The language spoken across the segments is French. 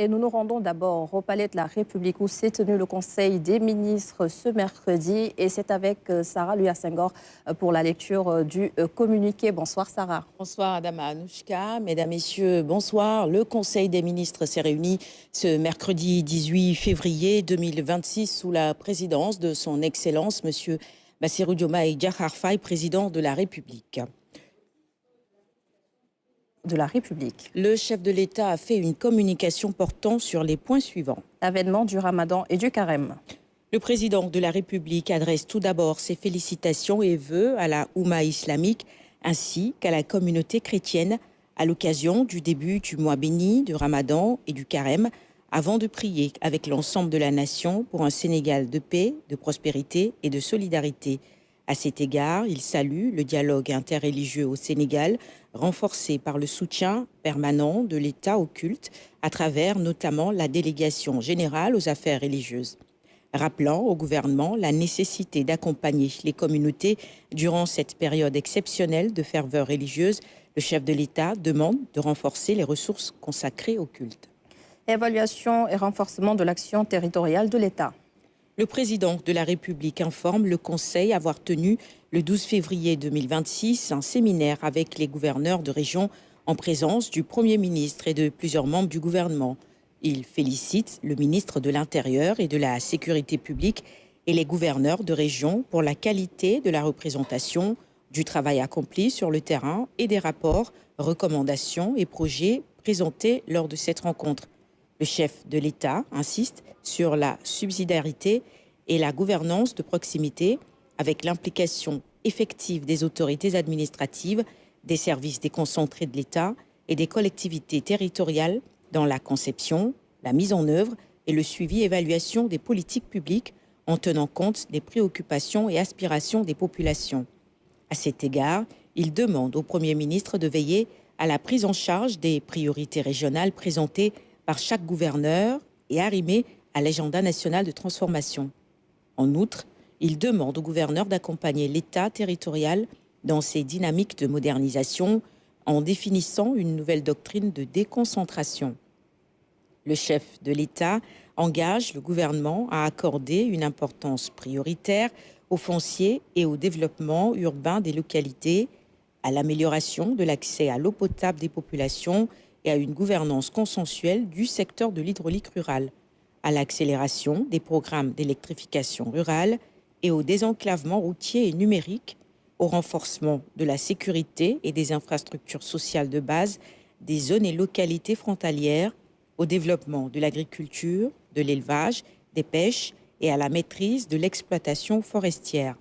Et nous nous rendons d'abord au Palais de la République où s'est tenu le Conseil des ministres ce mercredi. Et c'est avec Sarah Luya-Senghor pour la lecture du communiqué. Bonsoir Sarah. Bonsoir Adama Anouchka. Mesdames, Messieurs, bonsoir. Le Conseil des ministres s'est réuni ce mercredi 18 février 2026 sous la présidence de son Excellence, M. Bassirou Diomaye Diakhar Faye, président de la République. Le chef de l'État a fait une communication portant sur les points suivants. L'avènement du Ramadan et du Carême. Le président de la République adresse tout d'abord ses félicitations et vœux à la Oumma islamique ainsi qu'à la communauté chrétienne à l'occasion du début du mois béni, du Ramadan et du Carême, avant de prier avec l'ensemble de la nation pour un Sénégal de paix, de prospérité et de solidarité. À cet égard, il salue le dialogue interreligieux au Sénégal, renforcé par le soutien permanent de l'État au culte, à travers notamment la délégation générale aux affaires religieuses. Rappelant au gouvernement la nécessité d'accompagner les communautés durant cette période exceptionnelle de ferveur religieuse, le chef de l'État demande de renforcer les ressources consacrées au culte. Évaluation et renforcement de l'action territoriale de l'État. Le président de la République informe le Conseil avoir tenu le 12 février 2026 un séminaire avec les gouverneurs de région en présence du Premier ministre et de plusieurs membres du gouvernement. Il félicite le ministre de l'Intérieur et de la Sécurité publique et les gouverneurs de région pour la qualité de la représentation, du travail accompli sur le terrain et des rapports, recommandations et projets présentés lors de cette rencontre. Le chef de l'État insiste sur la subsidiarité et la gouvernance de proximité avec l'implication effective des autorités administratives, des services déconcentrés de l'État et des collectivités territoriales dans la conception, la mise en œuvre et le suivi-évaluation des politiques publiques en tenant compte des préoccupations et aspirations des populations. À cet égard, il demande au Premier ministre de veiller à la prise en charge des priorités régionales présentées par chaque gouverneur et arrimées à l'agenda national de transformation. En outre, il demande au gouverneur d'accompagner l'État territorial dans ses dynamiques de modernisation en définissant une nouvelle doctrine de déconcentration. Le chef de l'État engage le gouvernement à accorder une importance prioritaire au foncier et au développement urbain des localités, à l'amélioration de l'accès à l'eau potable des populations et à une gouvernance consensuelle du secteur de l'hydraulique rurale, à l'accélération des programmes d'électrification rurale et au désenclavement routier et numérique, au renforcement de la sécurité et des infrastructures sociales de base des zones et localités frontalières, au développement de l'agriculture, de l'élevage, des pêches et à la maîtrise de l'exploitation forestière.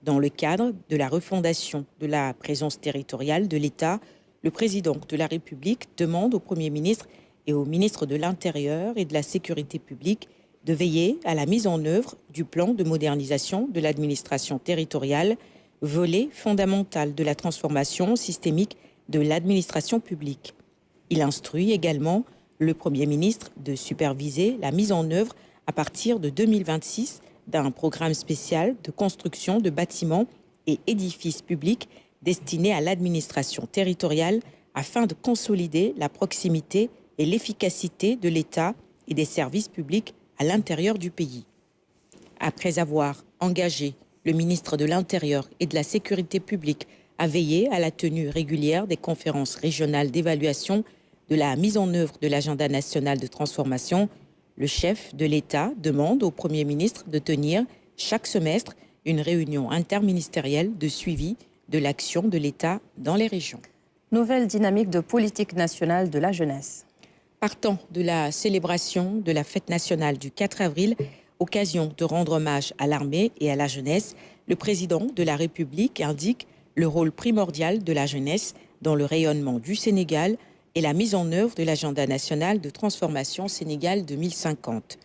Dans le cadre de la refondation de la présence territoriale de l'État, le président de la République demande au Premier ministre et au ministre de l'Intérieur et de la Sécurité publique de veiller à la mise en œuvre du plan de modernisation de l'administration territoriale, volet fondamental de la transformation systémique de l'administration publique. Il instruit également le Premier ministre de superviser la mise en œuvre à partir de 2026 d'un programme spécial de construction de bâtiments et édifices publics destinés à l'administration territoriale afin de consolider la proximité et l'efficacité de l'État et des services publics à l'intérieur du pays. Après avoir engagé le ministre de l'Intérieur et de la Sécurité publique à veiller à la tenue régulière des conférences régionales d'évaluation de la mise en œuvre de l'agenda national de transformation, le chef de l'État demande au Premier ministre de tenir chaque semestre une réunion interministérielle de suivi de l'action de l'État dans les régions. Nouvelle dynamique de politique nationale de la jeunesse. Partant de la célébration de la fête nationale du 4 avril, occasion de rendre hommage à l'armée et à la jeunesse, le président de la République indique le rôle primordial de la jeunesse dans le rayonnement du Sénégal et la mise en œuvre de l'agenda national de transformation Sénégal 2050.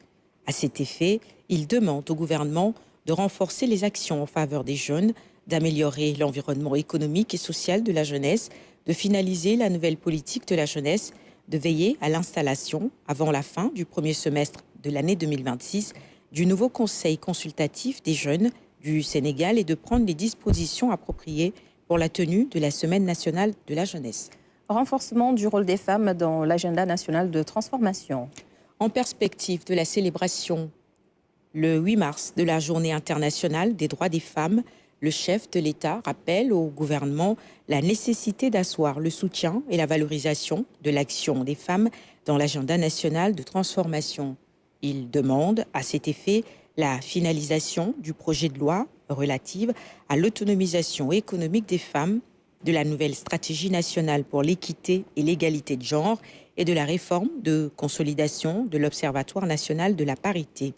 À cet effet, il demande au gouvernement de renforcer les actions en faveur des jeunes, d'améliorer l'environnement économique et social de la jeunesse, de finaliser la nouvelle politique de la jeunesse, de veiller à l'installation, avant la fin du premier semestre de l'année 2026, du nouveau Conseil consultatif des jeunes du Sénégal et de prendre les dispositions appropriées pour la tenue de la Semaine nationale de la jeunesse. Renforcement du rôle des femmes dans l'agenda national de transformation. En perspective de la célébration le 8 mars de la Journée internationale des droits des femmes, le chef de l'État rappelle au gouvernement la nécessité d'asseoir le soutien et la valorisation de l'action des femmes dans l'agenda national de transformation. Il demande à cet effet la finalisation du projet de loi relative à l'autonomisation économique des femmes, de la nouvelle stratégie nationale pour l'équité et l'égalité de genre et de la réforme de consolidation de l'Observatoire national de la parité.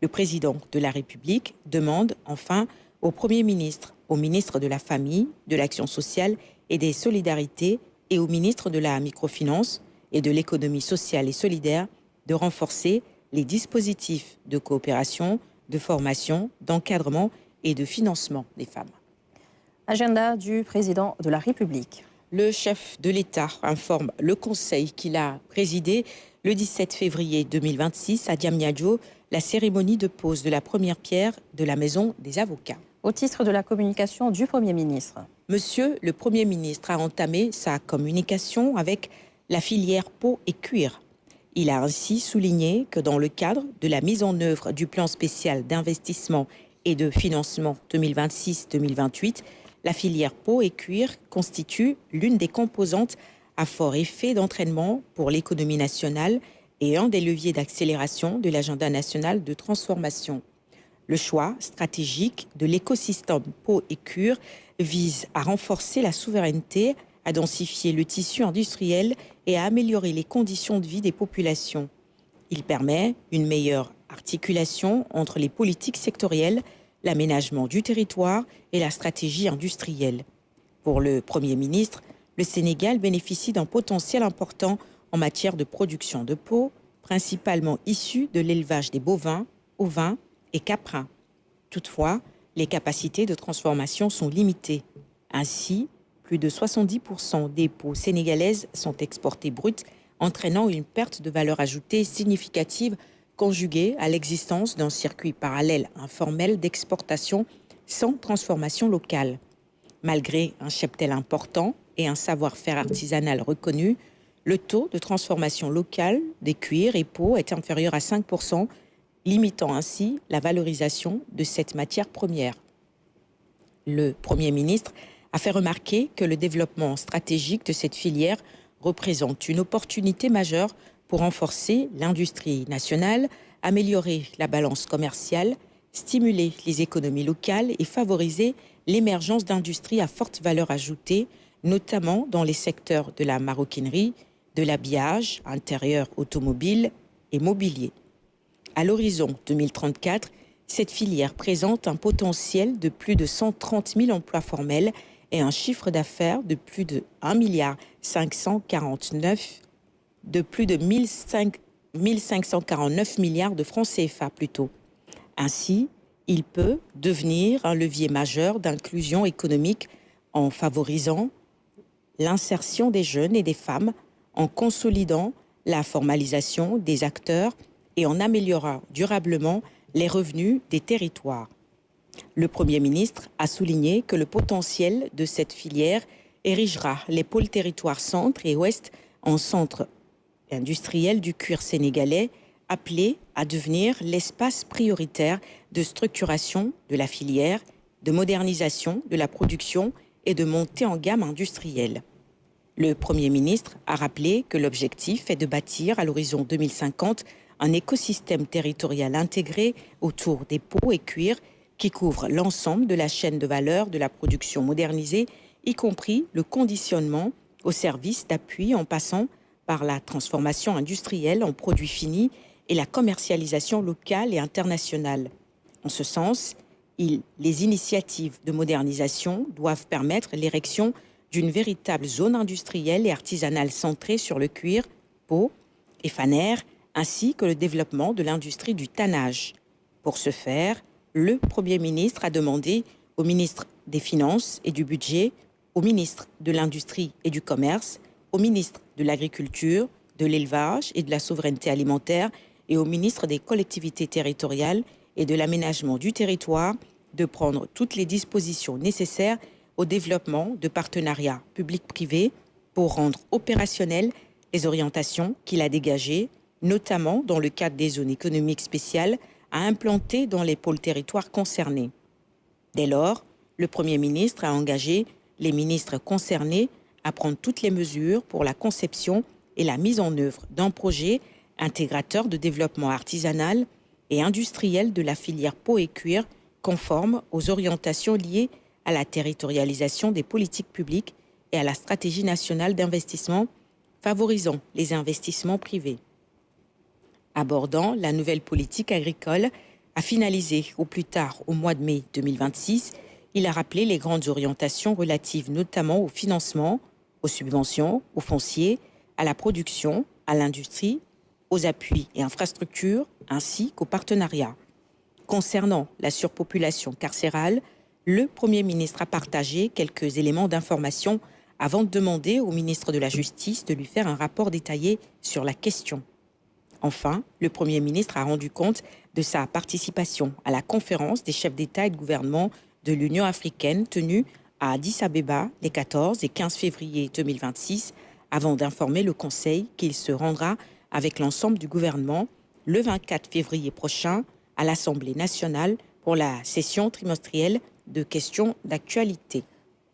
Le président de la République demande enfin au Premier ministre, au ministre de la Famille, de l'Action sociale et des Solidarités et au ministre de la Microfinance et de l'Économie sociale et solidaire de renforcer les dispositifs de coopération, de formation, d'encadrement et de financement des femmes. Agenda du président de la République. Le chef de l'État informe le Conseil qu'il a présidé le 17 février 2026 à Diamniadio la cérémonie de pose de la première pierre de la Maison des avocats. Au titre de la communication du Premier ministre. Monsieur le Premier ministre a entamé sa communication avec la filière peau et cuir. Il a ainsi souligné que dans le cadre de la mise en œuvre du plan spécial d'investissement et de financement 2026-2028, la filière peau et cuir constitue l'une des composantes à fort effet d'entraînement pour l'économie nationale et un des leviers d'accélération de l'agenda national de transformation. Le choix stratégique de l'écosystème peau et cuir vise à renforcer la souveraineté, à densifier le tissu industriel et à améliorer les conditions de vie des populations. Il permet une meilleure articulation entre les politiques sectorielles, l'aménagement du territoire et la stratégie industrielle. Pour le Premier ministre, le Sénégal bénéficie d'un potentiel important en matière de production de peau, principalement issu de l'élevage des bovins, ovins et caprins. Toutefois, les capacités de transformation sont limitées. Ainsi, plus de 70% des peaux sénégalaises sont exportées brutes, entraînant une perte de valeur ajoutée significative conjuguée à l'existence d'un circuit parallèle informel d'exportation sans transformation locale. Malgré un cheptel important et un savoir-faire artisanal reconnu, le taux de transformation locale des cuirs et peaux est inférieur à 5%, limitant ainsi la valorisation de cette matière première. Le Premier ministre a fait remarquer que le développement stratégique de cette filière représente une opportunité majeure pour renforcer l'industrie nationale, améliorer la balance commerciale, stimuler les économies locales et favoriser l'émergence d'industries à forte valeur ajoutée, notamment dans les secteurs de la maroquinerie, de l'habillage, intérieur automobile et mobilier. À l'horizon 2034, cette filière présente un potentiel de plus de 130 000 emplois formels et un chiffre d'affaires de plus de 1,549 milliards de francs CFA plutôt. Ainsi, il peut devenir un levier majeur d'inclusion économique en favorisant l'insertion des jeunes et des femmes, en consolidant la formalisation des acteurs et en améliorant durablement les revenus des territoires. Le Premier ministre a souligné que le potentiel de cette filière érigera les pôles territoires centre et ouest en centre industriel du cuir sénégalais, appelé à devenir l'espace prioritaire de structuration de la filière, de modernisation de la production et de montée en gamme industrielle. Le Premier ministre a rappelé que l'objectif est de bâtir à l'horizon 2050 un écosystème territorial intégré autour des peaux et cuirs qui couvre l'ensemble de la chaîne de valeur de la production modernisée, y compris le conditionnement au service d'appui en passant par la transformation industrielle en produits finis et la commercialisation locale et internationale. En ce sens, les initiatives de modernisation doivent permettre l'érection d'une véritable zone industrielle et artisanale centrée sur le cuir, peau et fanère, ainsi que le développement de l'industrie du tannage. Pour ce faire, le Premier ministre a demandé au ministre des Finances et du Budget, au ministre de l'Industrie et du Commerce, au ministre de l'Agriculture, de l'Élevage et de la Souveraineté alimentaire et au ministre des Collectivités territoriales et de l'Aménagement du territoire de prendre toutes les dispositions nécessaires au développement de partenariats publics-privés pour rendre opérationnelles les orientations qu'il a dégagées, notamment dans le cadre des zones économiques spéciales à implanter dans les pôles territoires concernés. Dès lors, le Premier ministre a engagé les ministres concernés à prendre toutes les mesures pour la conception et la mise en œuvre d'un projet intégrateur de développement artisanal et industriel de la filière peau et cuir conforme aux orientations liées à la territorialisation des politiques publiques et à la stratégie nationale d'investissement favorisant les investissements privés. Abordant la nouvelle politique agricole à finaliser au plus tard au mois de mai 2026, il a rappelé les grandes orientations relatives notamment au financement, aux subventions, aux fonciers, à la production, à l'industrie, aux appuis et infrastructures, ainsi qu'aux partenariats. Concernant la surpopulation carcérale, le Premier ministre a partagé quelques éléments d'information avant de demander au ministre de la Justice de lui faire un rapport détaillé sur la question. Enfin, le Premier ministre a rendu compte de sa participation à la conférence des chefs d'État et de gouvernement de l'Union africaine tenue à Addis Abeba les 14 et 15 février 2026, avant d'informer le Conseil qu'il se rendra avec l'ensemble du gouvernement le 24 février prochain à l'Assemblée nationale pour la session trimestrielle de questions d'actualité.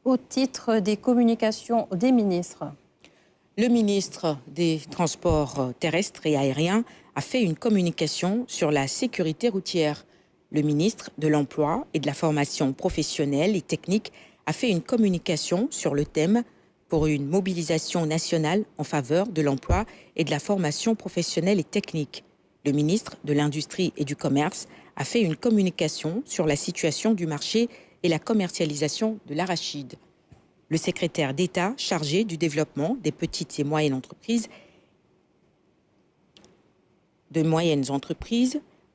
Au titre des communications des ministres. Le ministre des Transports terrestres et aériens a fait une communication sur la sécurité routière. Le ministre de l'Emploi et de la formation professionnelle et technique a fait une communication sur le thème pour une mobilisation nationale en faveur de l'emploi et de la formation professionnelle et technique. Le ministre de l'Industrie et du Commerce a fait une communication sur la situation du marché et la commercialisation de l'arachide. Le secrétaire d'État chargé du développement des petites et moyennes entreprises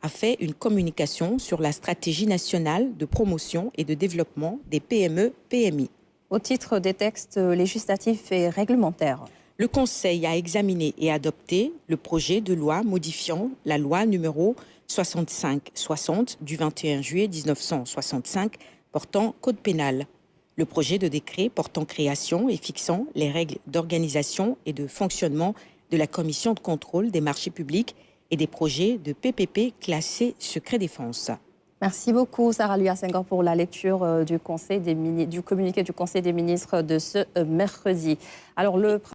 a fait une communication sur la stratégie nationale de promotion et de développement des PME-PMI. Au titre des textes législatifs et réglementaires. Le Conseil a examiné et adopté le projet de loi modifiant la loi numéro 65-60 du 21 juillet 1965 portant code pénal. Le projet de décret portant création et fixant les règles d'organisation et de fonctionnement de la Commission de contrôle des marchés publics et des projets de PPP classés secret défense. Merci beaucoup, Sarah Louis Senghor, pour la lecture du communiqué du Conseil des ministres de ce mercredi. Alors,